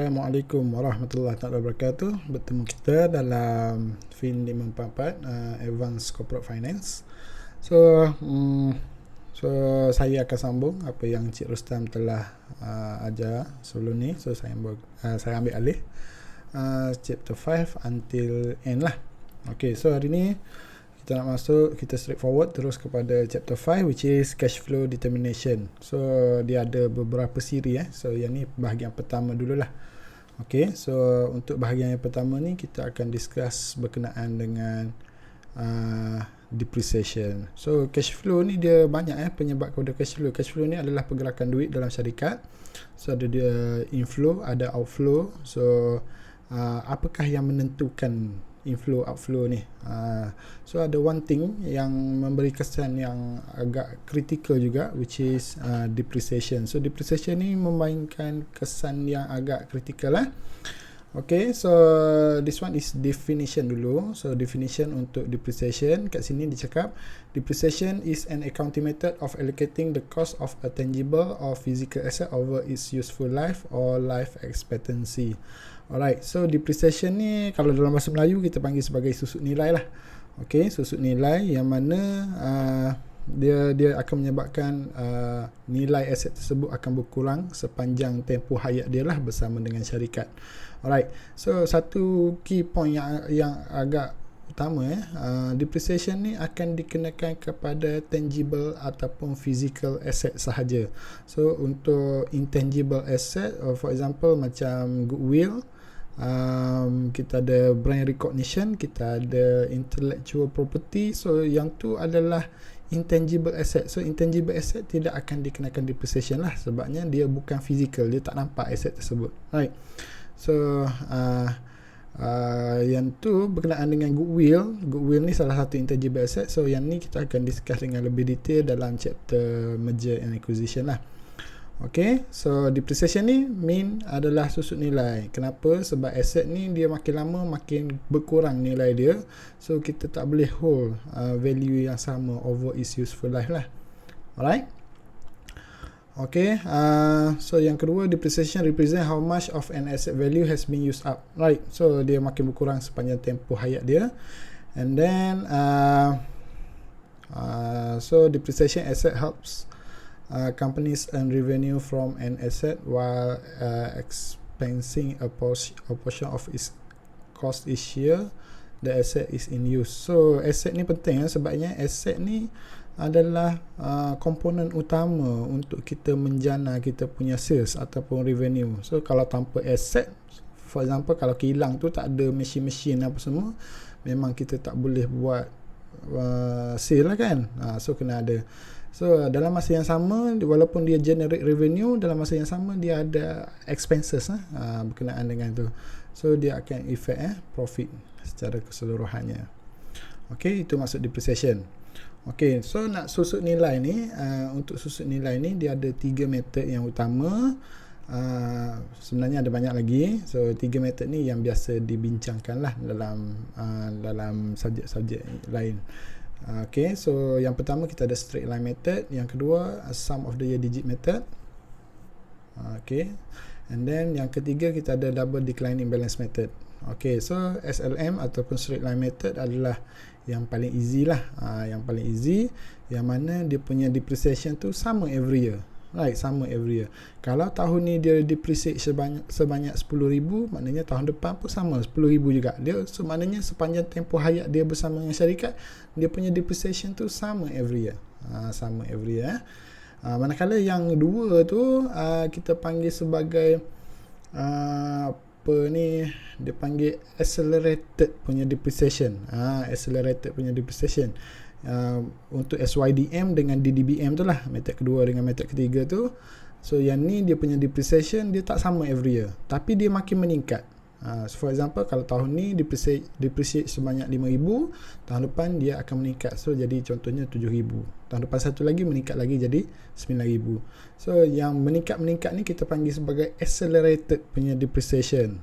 Assalamualaikum warahmatullahi wabarakatuh. Bertemu kita dalam Fin 544 Advanced Corporate Finance. So saya akan sambung apa yang Cik Rustam telah ajar sebelum ni. So saya ambil alih chapter 5 until end lah. Okay, so hari ni kita nak masuk, kita straightforward terus kepada chapter 5, which is cash flow determination. So dia ada beberapa siri So yang ni bahagian pertama dululah. Okay, so untuk bahagian yang pertama ni kita akan discuss berkenaan dengan depreciation. So cash flow ni dia banyak penyebab kepada cash flow. Cash flow ni adalah pergerakan duit dalam syarikat. So ada dia inflow, ada outflow. So apakah yang menentukan inflow outflow ni? So ada one thing yang memberi kesan yang agak critical juga, which is depreciation. So depreciation ni memainkan kesan yang agak critical lah. Okay, so this one is definition dulu. So definition untuk depreciation, kat sini dicakap depreciation is an accounting method of allocating the cost of a tangible or physical asset over its useful life or life expectancy. Alright, so depreciation ni kalau dalam bahasa Melayu kita panggil sebagai susut nilai lah. Okay, susut nilai yang mana dia akan menyebabkan nilai aset tersebut akan berkurang sepanjang tempoh hayat dia lah bersama dengan syarikat. Alright, so satu key point yang agak utama depreciation ni akan dikenakan kepada tangible ataupun physical asset sahaja. So untuk intangible asset, for example macam goodwill, kita ada brand recognition, kita ada intellectual property. So yang tu adalah intangible asset. So intangible asset tidak akan dikenakan depreciation lah, sebabnya dia bukan physical, dia tak nampak asset tersebut. Right. So yang tu berkenaan dengan goodwill. Goodwill ni salah satu intangible asset. So yang ni kita akan discuss dengan lebih detail dalam chapter merger and acquisition lah. Okay, so depreciation ni adalah susut nilai. Kenapa? Sebab aset ni dia makin lama makin berkurang nilai dia. So kita tak boleh hold value yang sama over its useful life lah. Alright. Okay, so yang kedua, depreciation represent how much of an asset value has been used up. Right, so dia makin berkurang sepanjang tempoh hayat dia. And then so depreciation asset helps companies earn revenue from an asset while expensing a portion of its cost each year the asset is in use. So asset ni penting sebabnya asset ni adalah komponen utama untuk kita menjana kita punya sales ataupun revenue. So kalau tanpa asset, for example kalau kilang tu tak ada mesin-mesin apa semua, memang kita tak boleh buat sale lah kan. So kena ada. So dalam masa yang sama, walaupun dia generate revenue, dalam masa yang sama dia ada expenses berkenaan dengan tu. So dia akan effect profit secara keseluruhannya. Okay, itu maksud depreciation. Okay, so nak susut nilai ni, untuk susut nilai ni dia ada 3 metod yang utama. Sebenarnya ada banyak lagi. So 3 metod ni yang biasa dibincangkan lah dalam subjek-subjek lain. Okay, so yang pertama kita ada straight line method, yang kedua sum of the year digit method. Okay, and then yang ketiga kita ada double declining balance method. Okay, so SLM ataupun straight line method adalah yang paling easy lah, yang paling easy, yang mana dia punya depreciation tu sama every year. Right, sama every year. Kalau tahun ni dia depreciate sebanyak 10,000, maknanya tahun depan pun sama 10,000 juga. Dia maknanya sepanjang tempoh hayat dia bersama dengan syarikat, dia punya depreciation tu sama every year. Sama every year. Manakala yang dua tu kita panggil sebagai apa ni, dia panggil accelerated punya depreciation. Accelerated punya depreciation. Untuk SYDM dengan DDBM tu lah, method kedua dengan method ketiga tu. So yang ni dia punya depreciation dia tak sama every year, tapi dia makin meningkat. So for example kalau tahun ni depreciate sebanyak 5,000, tahun depan dia akan meningkat. So jadi contohnya 7,000, tahun depan satu lagi meningkat lagi jadi 9,000. So yang meningkat-meningkat ni kita panggil sebagai accelerated punya depreciation.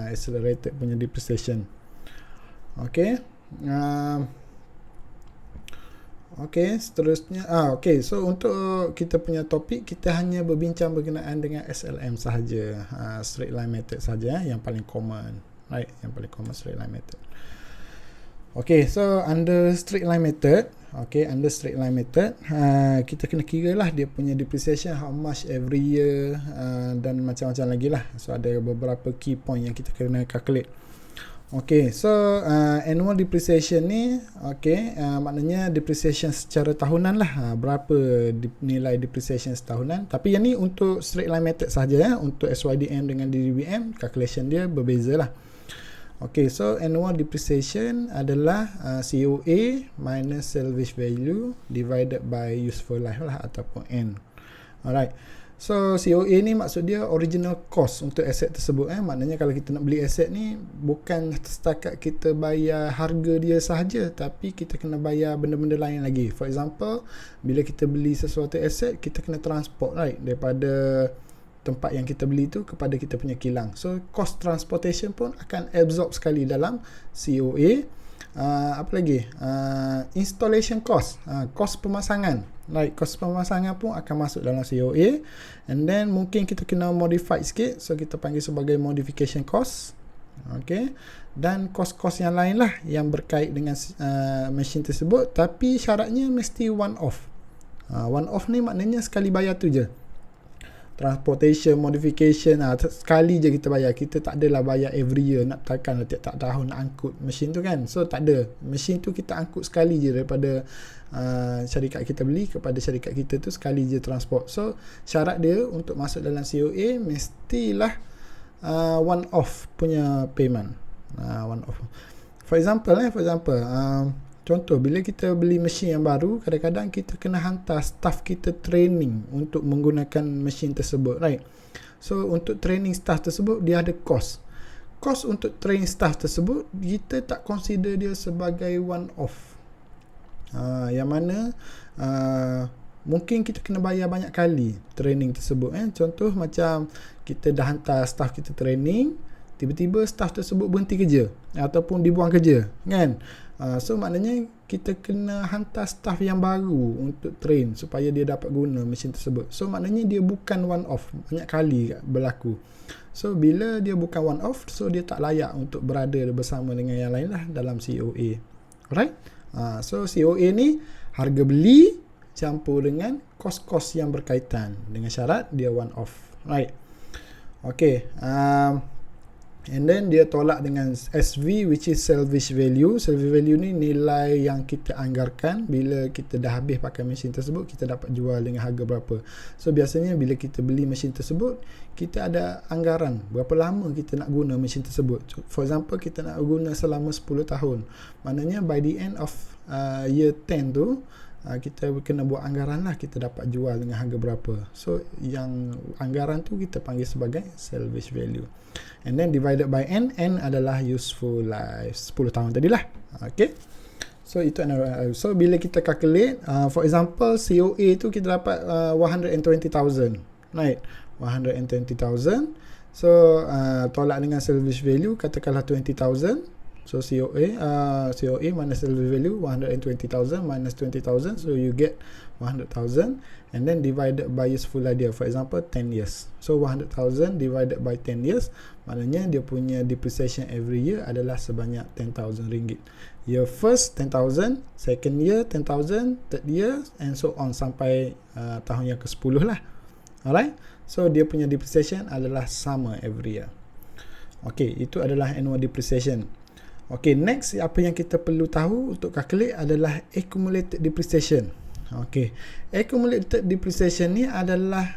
Accelerated punya depreciation. Okay. Okey, seterusnya okey, so untuk kita punya topik, kita hanya berbincang berkenaan dengan SLM sahaja, straight line method saja yang paling common, right, yang paling common straight line method. Okey, so under straight line method, under straight line method, kita kena kira lah dia punya depreciation how much every year, dan macam-macam lagi lah. So ada beberapa key point yang kita kena calculate. Okay, so annual depreciation ni, maknanya depreciation secara tahunan lah, berapa nilai depreciation setahunan. Tapi yang ni untuk straight line method sahaja ya. Untuk SYDM dengan DDBM, calculation dia berbeza lah. Okay, so annual depreciation adalah COA minus salvage value divided by useful life lah, ataupun N. Alright. So COA ni maksud dia original cost untuk aset tersebut. Maknanya kalau kita nak beli aset ni, bukan setakat kita bayar harga dia sahaja, tapi kita kena bayar benda-benda lain lagi. For example, bila kita beli sesuatu aset, kita kena transport, right, daripada tempat yang kita beli tu kepada kita punya kilang. So cost transportation pun akan absorb sekali dalam COA. Apa lagi? Installation cost, cost pemasangan, right, cost pemasangan pun akan masuk dalam COA. And then mungkin kita kena modify sikit, so kita panggil sebagai modification cost. Okay, dan kos-kos yang lain lah yang berkait dengan mesin tersebut, tapi syaratnya mesti one off. One off ni maknanya sekali bayar tu je. Transportation, modification, sekali je kita bayar. Kita tak adalah bayar every year, nak takkan tiap-tiap tahun nak angkut mesin tu kan. So tak ada, mesin tu kita angkut sekali je daripada syarikat kita beli kepada syarikat kita tu, sekali je transport. So syarat dia untuk masuk dalam COA mestilah one off punya payment. One off. For example, contoh, bila kita beli mesin yang baru, kadang-kadang kita kena hantar staff kita training untuk menggunakan mesin tersebut, right? So untuk training staff tersebut, dia ada cost. Cost untuk training staff tersebut, kita tak consider dia sebagai one off. Yang mana mungkin kita kena bayar banyak kali training tersebut. Contoh macam kita dah hantar staff kita training, tiba-tiba staff tersebut berhenti kerja ataupun dibuang kerja, kan? So maknanya kita kena hantar staff yang baru untuk train supaya dia dapat guna mesin tersebut. So maknanya dia bukan one off, banyak kali berlaku. So bila dia bukan one off, so dia tak layak untuk berada bersama dengan yang lain lah dalam COA. Alright? So COA ni harga beli campur dengan kos-kos yang berkaitan, dengan syarat dia one off. Right? Okay. And then dia tolak dengan SV, which is salvage value. Salvage value ni nilai yang kita anggarkan bila kita dah habis pakai mesin tersebut, kita dapat jual dengan harga berapa. So biasanya bila kita beli mesin tersebut, kita ada anggaran berapa lama kita nak guna mesin tersebut. For example, kita nak guna selama 10 tahun. Maknanya by the end of year 10 tu, kita kena buat anggaran lah, kita dapat jual dengan harga berapa. So yang anggaran tu kita panggil sebagai salvage value. And then divided by N. N adalah useful life, 10 tahun tadilah. Okay, so itu so bila kita calculate, for example COA tu kita dapat 120,000, right, 120,000. So tolak dengan salvage value, katakanlah 20,000. So COA minus salvage value 120,000 minus 20,000, so you get 100,000, and then divided by useful life dia, for example 10 years. So 100,000 divided by 10 years, maknanya dia punya depreciation every year adalah sebanyak 10,000 ringgit. Year first 10,000, second year 10,000, third year, and so on sampai tahun yang ke-10 lah. Alright, so dia punya depreciation adalah sama every year. Okay, itu adalah annual depreciation. Okay, next apa yang kita perlu tahu untuk calculate adalah accumulated depreciation. Okay, accumulated depreciation ni adalah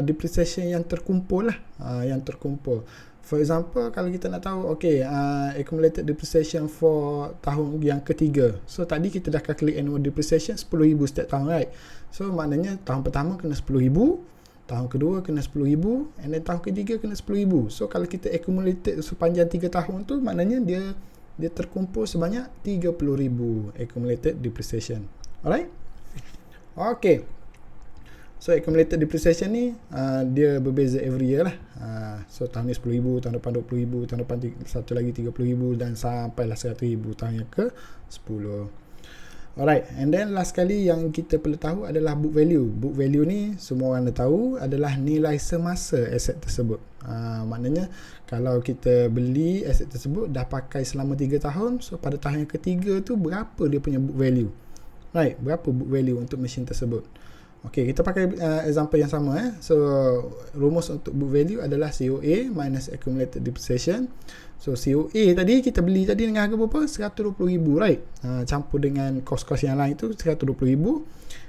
depreciation yang terkumpul lah, yang terkumpul. For example, kalau kita nak tahu, accumulated depreciation for tahun yang ketiga. So tadi kita dah calculate annual depreciation 10,000 setiap tahun, right? So maknanya tahun pertama kena 10,000, tahun kedua kena 10,000, and then tahun ketiga kena 10,000. So kalau kita accumulated sepanjang 3 tahun tu, maknanya dia terkumpul sebanyak 30,000 accumulated depreciation. Alright? Okay. So accumulated depreciation ni dia berbeza every year lah. So tahun ni 10,000, tahun depan 20,000, tahun depan satu lagi 30,000 dan sampailah 100,000 tahun yang ke 10. Alright, and then last kali yang kita perlu tahu adalah book value. Book value ni semua orang dah tahu adalah nilai semasa aset tersebut. Maknanya kalau kita beli aset tersebut dah pakai selama 3 tahun, so pada tahun yang ketiga tu berapa dia punya book value. Right, berapa book value untuk mesin tersebut. Okay, kita pakai example yang sama. So rumus untuk book value adalah COA minus accumulated depreciation. So COA tadi kita beli tadi dengan harga berapa? 120,000, right? Campur dengan kos-kos yang lain tu 120,000.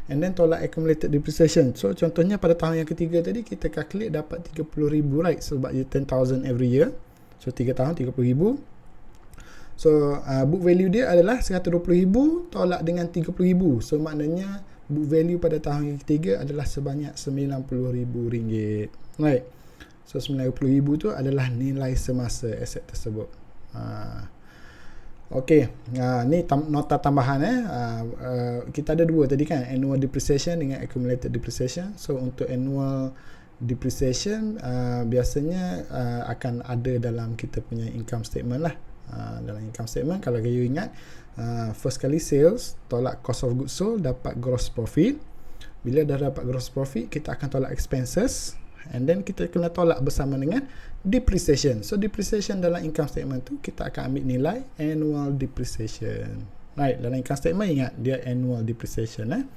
And then tolak accumulated depreciation. So contohnya pada tahun yang ketiga tadi kita calculate dapat 30,000, right? Sebab dia 10,000 every year. So 3 tahun 30,000. So book value dia adalah 120,000 tolak dengan 30,000. So maknanya book value pada tahun yang ketiga adalah sebanyak RM90,000. Right. So RM90,000 tu adalah nilai semasa aset tersebut. Okey. Ni nota tambahan kita ada dua tadi kan, annual depreciation dengan accumulated depreciation. So untuk annual depreciation biasanya akan ada dalam kita punya income statement lah. Dalam income statement kalau you ingat, first kali sales tolak cost of goods sold dapat gross profit. Bila dah dapat gross profit, kita akan tolak expenses, and then kita kena tolak bersama dengan depreciation. So depreciation dalam income statement tu kita akan ambil nilai annual depreciation. Right, dalam income statement ingat dia annual depreciation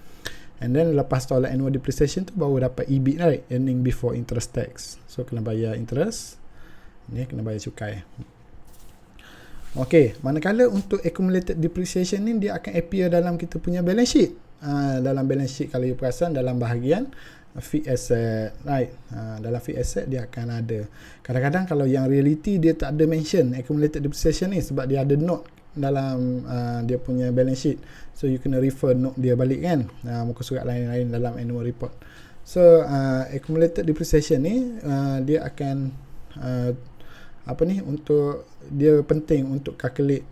and then lepas tolak annual depreciation tu baru dapat EBIT, right, earning before interest tax. So kena bayar interest, ni kena bayar cukai. Okey, manakala untuk accumulated depreciation ni dia akan appear dalam kita punya balance sheet. Dalam balance sheet kalau you perasan dalam bahagian fixed asset, right? Dalam fixed asset dia akan ada. Kadang-kadang kalau yang reality dia tak ada mention accumulated depreciation ni sebab dia ada note dalam dia punya balance sheet. So you kena refer note dia balik kan, muka surat lain-lain dalam annual report. So accumulated depreciation ni dia akan untuk dia penting untuk calculate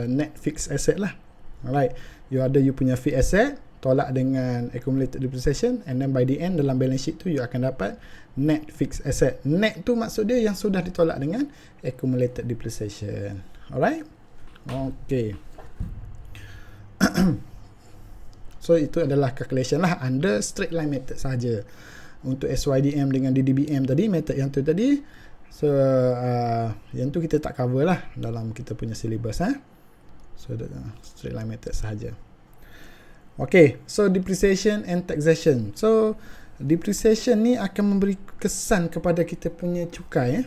net fixed asset lah. Alright, you punya fixed asset tolak dengan accumulated depreciation, and then by the end dalam balance sheet tu you akan dapat net fixed asset. Net tu maksud dia yang sudah ditolak dengan accumulated depreciation. Alright, okay. So itu adalah calculation lah under straight line method saja. Untuk SYDM dengan DDBM tadi, method yang tu tadi, so yang tu kita tak cover lah dalam kita punya syllabus. So straight line method sahaja. Okay, so depreciation and taxation. So depreciation ni akan memberi kesan kepada kita punya cukai.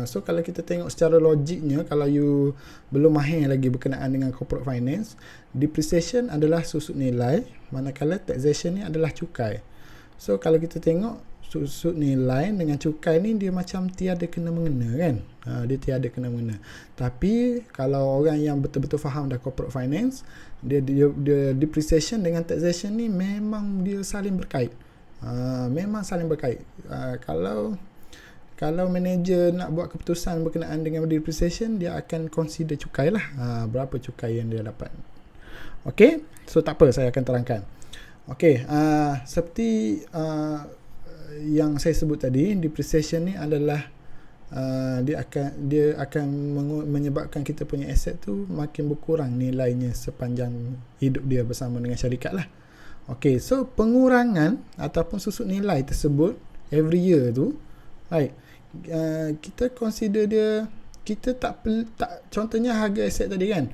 So kalau kita tengok secara logiknya, kalau you belum mahir lagi berkenaan dengan corporate finance, depreciation adalah susut nilai, manakala taxation ni adalah cukai. So kalau kita tengok susut nilai dengan cukai ni dia macam tiada kena mengena kan. Dia tiada kena mengena. Tapi kalau orang yang betul-betul faham dah corporate finance, dia depreciation dengan taxation ni memang dia saling berkait. Memang saling berkait. Kalau manager nak buat keputusan berkenaan dengan depreciation, dia akan consider cukai lah. Berapa cukai yang dia dapat. Okay, so tak apa, saya akan terangkan. Okay, seperti yang saya sebut tadi, depreciation ni adalah dia akan menyebabkan kita punya aset tu makin berkurang nilainya sepanjang hidup dia bersama dengan syarikat lah. Okay, so pengurangan ataupun susut nilai tersebut every year tu, right, kita consider dia, kita tak contohnya harga aset tadi kan,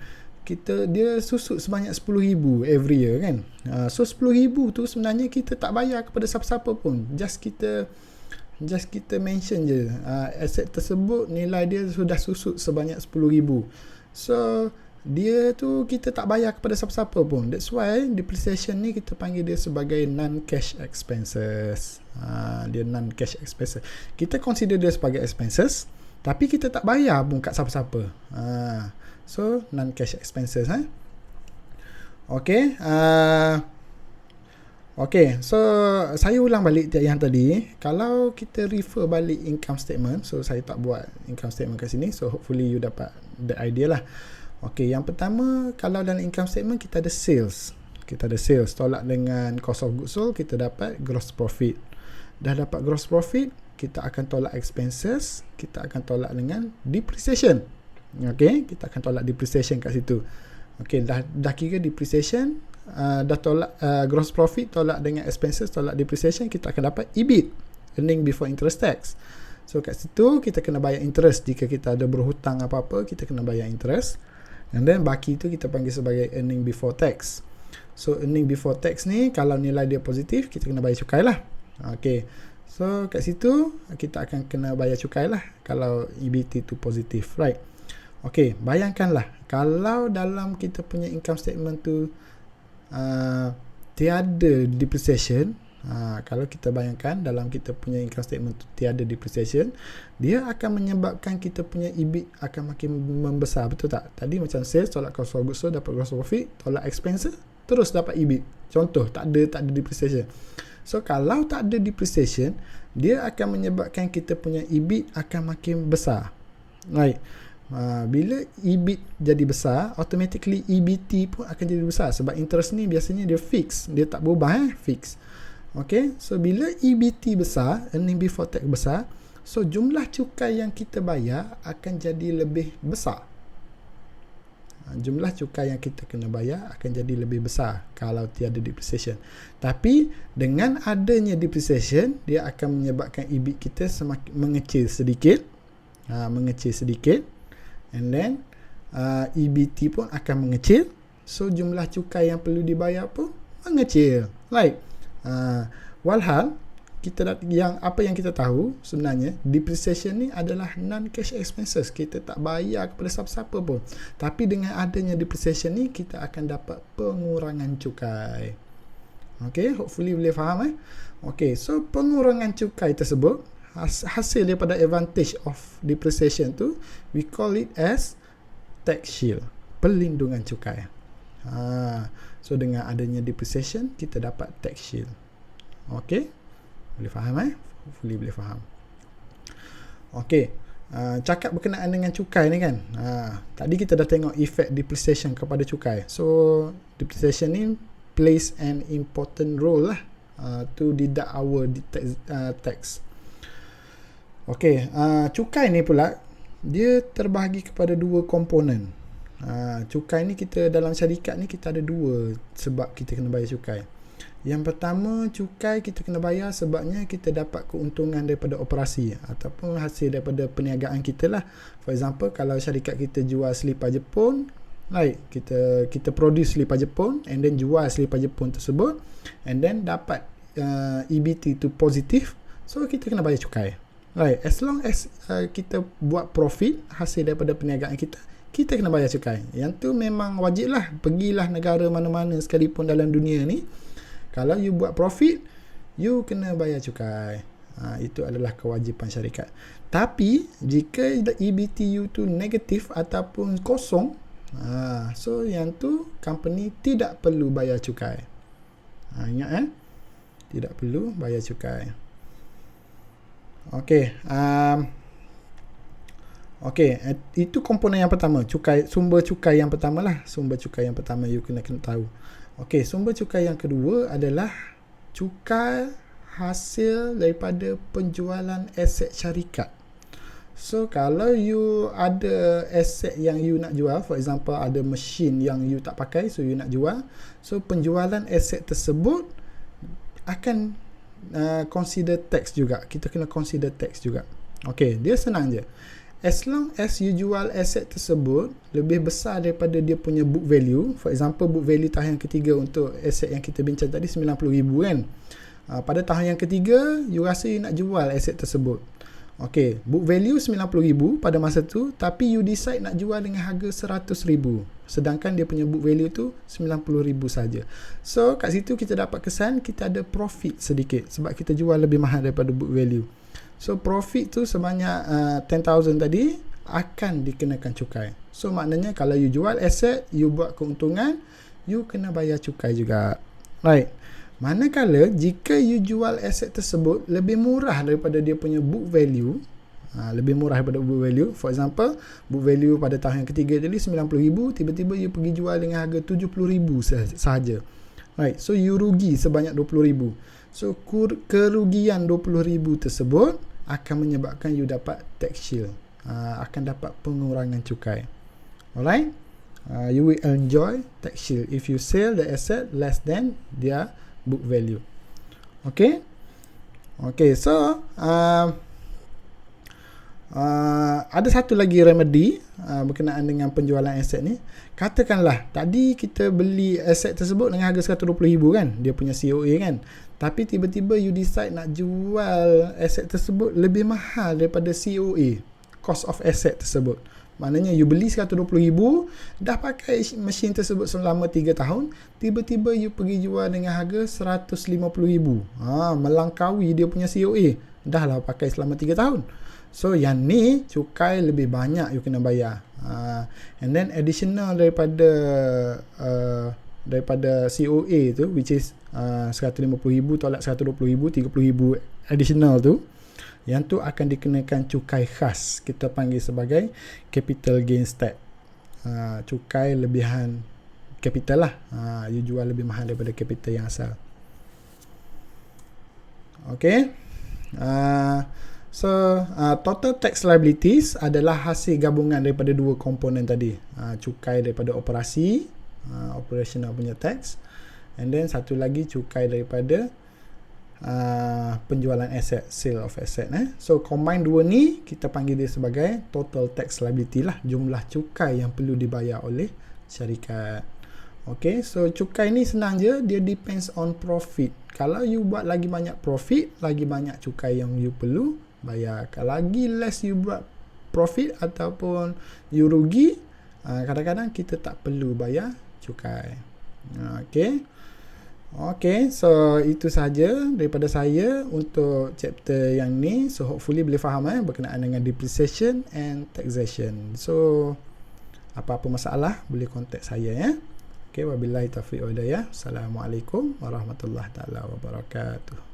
dia susut sebanyak 10,000 every year kan. So 10,000 tu sebenarnya kita tak bayar kepada siapa-siapa pun, just kita mention je aset tersebut nilai dia sudah susut sebanyak 10,000. So dia tu kita tak bayar kepada siapa-siapa pun. That's why depreciation ni kita panggil dia sebagai non-cash expenses. Dia non-cash expenses. Kita consider dia sebagai expenses, tapi kita tak bayar pun kat siapa-siapa. So non-cash expenses. Okay. Okay, so saya ulang balik yang tadi. Kalau kita refer balik income statement, so saya tak buat income statement kat sini, so hopefully you dapat the idea lah. Okay, yang pertama, kalau dalam income statement kita ada sales. kita ada sales, tolak dengan cost of goods sold, kita dapat gross profit. Dah dapat gross profit, kita akan tolak expenses, kita akan tolak dengan depreciation. Okey, kita akan tolak depreciation kat situ. Okey, dah kira depreciation, dah tolak gross profit, tolak dengan expenses, tolak depreciation, kita akan dapat EBIT, earning before interest tax. So kat situ kita kena bayar interest. Jika kita ada berhutang apa-apa, kita kena bayar interest. And then baki tu kita panggil sebagai earning before tax. So earning before tax ni, kalau nilai dia positif, kita kena bayar cukai lah. Okay, so kat situ kita akan kena bayar cukai lah kalau EBT tu positif, right? Okay, bayangkanlah kalau dalam kita punya income statement tu tiada depreciation. Kalau kita bayangkan dalam kita punya income statement tu tiada depreciation, dia akan menyebabkan kita punya EBIT akan makin membesar, betul tak? Tadi macam sales, tolak cost of goods sold, dapat gross profit, tolak expenses, terus dapat EBIT. Contoh, tak ada depreciation. So kalau tak ada depreciation, dia akan menyebabkan kita punya EBIT akan makin besar, right? Bila EBIT jadi besar, automatically EBT pun akan jadi besar, sebab interest ni biasanya dia fix, dia tak berubah, fix. Okay, so bila EBT besar, earning before tax besar, so jumlah cukai yang kita bayar akan jadi lebih besar. Jumlah cukai yang kita kena bayar akan jadi lebih besar kalau tiada depreciation. Tapi dengan adanya depreciation, dia akan menyebabkan EBIT kita semakin mengecil sedikit, and then EBT pun akan mengecil. So jumlah cukai yang perlu dibayar pun mengecil, right? Walhal apa yang kita tahu sebenarnya, depreciation ni adalah non cash expenses, kita tak bayar kepada siapa-siapa pun. Tapi dengan adanya depreciation ni, kita akan dapat pengurangan cukai. Okay, hopefully boleh faham. Okay, so pengurangan cukai tersebut hasil daripada advantage of depreciation tu, we call it as tax shield, pelindungan cukai. So dengan adanya depreciation, kita dapat tax shield. Okay, boleh faham hopefully boleh faham. Okay, cakap berkenaan dengan cukai ni kan, tadi kita dah tengok efek depreciation kepada cukai. So depreciation ni plays an important role lah to deduct our tax. Okay, cukai ni pula dia terbahagi kepada dua komponen. Cukai ni kita dalam syarikat ni kita ada dua sebab kita kena bayar cukai. Yang pertama, cukai kita kena bayar sebabnya kita dapat keuntungan daripada operasi ataupun hasil daripada perniagaan kita lah. For example, kalau syarikat kita jual selipar Jepun, right, kita produce selipar Jepun and then jual selipar Jepun tersebut and then dapat EBT tu positif, so kita kena bayar cukai, right? As long as kita buat profit hasil daripada perniagaan kita kena bayar cukai. Yang tu memang wajib lah. Pergilah negara mana-mana sekalipun dalam dunia ni, kalau you buat profit, you kena bayar cukai. Itu adalah kewajipan syarikat. Tapi jika EBT you tu negatif ataupun kosong, so yang tu company tidak perlu bayar cukai. Ingat tidak perlu bayar cukai. Okay, okay, itu komponen yang pertama, cukai, sumber cukai yang pertama lah. Sumber cukai yang pertama you kena tahu. Okay, sumber cukai yang kedua adalah cukai hasil daripada penjualan aset syarikat. So kalau you ada aset yang you nak jual, for example ada mesin yang you tak pakai, so you nak jual, so penjualan aset tersebut akan consider tax juga. Kita kena consider tax juga. Okay, dia senang je. As long as you jual aset tersebut lebih besar daripada dia punya book value, for example book value tahun yang ketiga untuk aset yang kita bincang tadi RM90,000 kan. Pada tahun yang ketiga you rasa you nak jual aset tersebut. Okay, book value RM90,000 pada masa tu, tapi you decide nak jual dengan harga RM100,000, sedangkan dia punya book value tu RM90,000 saja. So kat situ kita dapat kesan kita ada profit sedikit sebab kita jual lebih mahal daripada book value. So profit tu sebanyak 10,000 tadi akan dikenakan cukai. So maknanya kalau you jual aset, you buat keuntungan, you kena bayar cukai juga, right? Manakala jika you jual aset tersebut lebih murah daripada dia punya book value, lebih murah daripada book value, for example book value pada tahun yang ketiga tadi RM90,000, tiba-tiba you pergi jual dengan harga RM70,000 sahaja. Right, so you rugi sebanyak 20,000. So kerugian 20,000 tersebut akan menyebabkan you dapat tax shield, akan dapat pengurangan cukai. Alright, you will enjoy tax shield if you sell the asset less than their book value. Okay, so ada satu lagi remedy berkenaan dengan penjualan aset ni. Katakanlah tadi kita beli aset tersebut dengan harga 120,000 kan, dia punya COA kan, tapi tiba-tiba you decide nak jual aset tersebut lebih mahal daripada COA, cost of asset tersebut. Maknanya you beli 120,000, dah pakai mesin tersebut selama 3 tahun, tiba-tiba you pergi jual dengan harga 150,000. Melangkaui dia punya COA, dah lah pakai selama 3 tahun. So yang ni cukai lebih banyak you kena bayar. And then additional daripada COA tu, which is 150,000 tolak 120,000, 30,000 additional tu, yang tu akan dikenakan cukai khas, kita panggil sebagai capital gains tax. Cukai lebihan capital lah. You jual lebih mahal daripada capital yang asal. Okay. So total tax liabilities adalah hasil gabungan daripada dua komponen tadi, cukai daripada operasi, operational punya tax, and then satu lagi cukai daripada penjualan aset, sale of asset. So combine dua ni, kita panggil dia sebagai total tax liability lah, jumlah cukai yang perlu dibayar oleh syarikat. Okay, so cukai ni senang je, dia depends on profit. Kalau you buat lagi banyak profit, lagi banyak cukai yang you perlu bayar. Kalau lagi less you buat profit ataupun you rugi, kadang-kadang kita tak perlu bayar cukai. Okay, so itu saja daripada saya untuk chapter yang ni. So hopefully boleh faham berkenaan dengan depreciation and taxation. So apa-apa masalah boleh contact saya ya. Okay, wabillahi taufiq wal hidayah. Assalamualaikum warahmatullahi taala wabarakatuh.